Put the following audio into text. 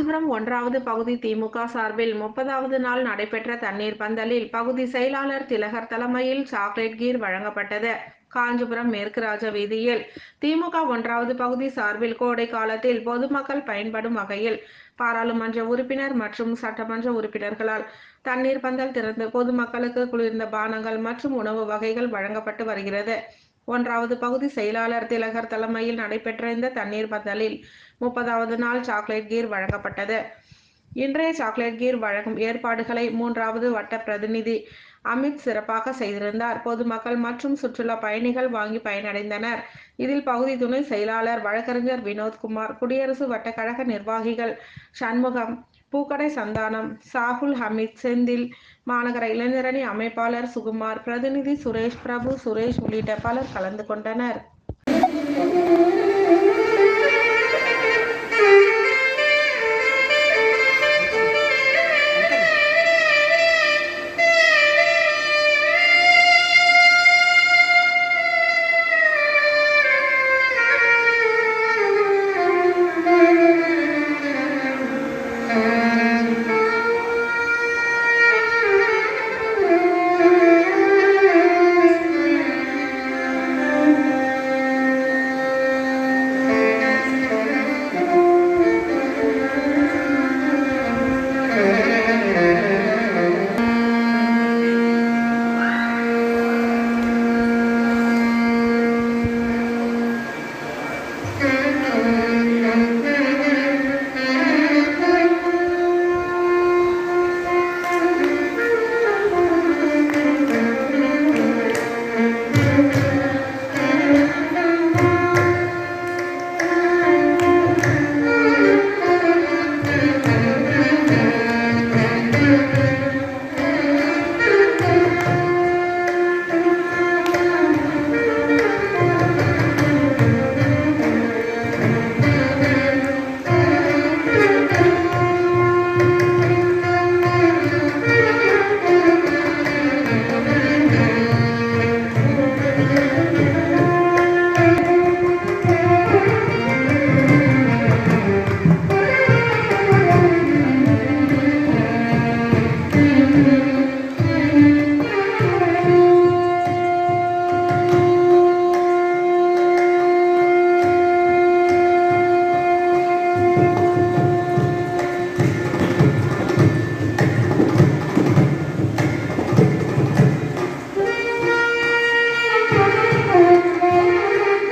காஞ்சிபுரம் 1வது பகுதி திமுக சார்பில் 30வது நாள் நடைபெற்ற தண்ணீர் பந்தலில் பகுதி செயலாளர் திலகர் தலைமையில் சாக்லேட் கீர் வழங்கப்பட்டது. காஞ்சிபுரம் மேற்கு ராஜ வீதியில் திமுக 1வது பகுதி சார்பில் கோடை காலத்தில் பொதுமக்கள் பயன்படும் வகையில் பாராளுமன்ற உறுப்பினர் மற்றும் சட்டமன்ற உறுப்பினர்களால் தண்ணீர் பந்தல் திறந்து பொதுமக்களுக்கு குளிர்ந்த பானங்கள் மற்றும் உணவு வகைகள் வழங்கப்பட்டு வருகிறது. 1வது பகுதி செயலாளர் திலகர் தலைமையில் நடைபெற்ற இந்த தண்ணீர் பந்தலில் 30வது நாள் சாக்லேட் கீர் வழங்கப்பட்டது. இன்றைய சாக்லேட் கீர் வழங்கும் ஏற்பாடுகளை 3வது வட்ட பிரதிநிதி அமித் சிறப்பாக செய்திருந்தார். பொதுமக்கள் மற்றும் சுற்றுலா பயணிகள் வாங்கி பயனடைந்தனர். இதில் பகுதி துணை செயலாளர் வழக்கறிஞர் வினோத்குமார், குடியரசு வட்ட கழக நிர்வாகிகள் சண்முகம், பூக்கடை சந்தானம், சாகுல் ஹமீத், செந்தில், மாநகர இளைஞரணி அமைப்பாளர் சுகுமார், பிரதிநிதி சுரேஷ் பிரபு, சுரேஷ் உள்ளிட்ட பலர் கலந்து கொண்டனர்.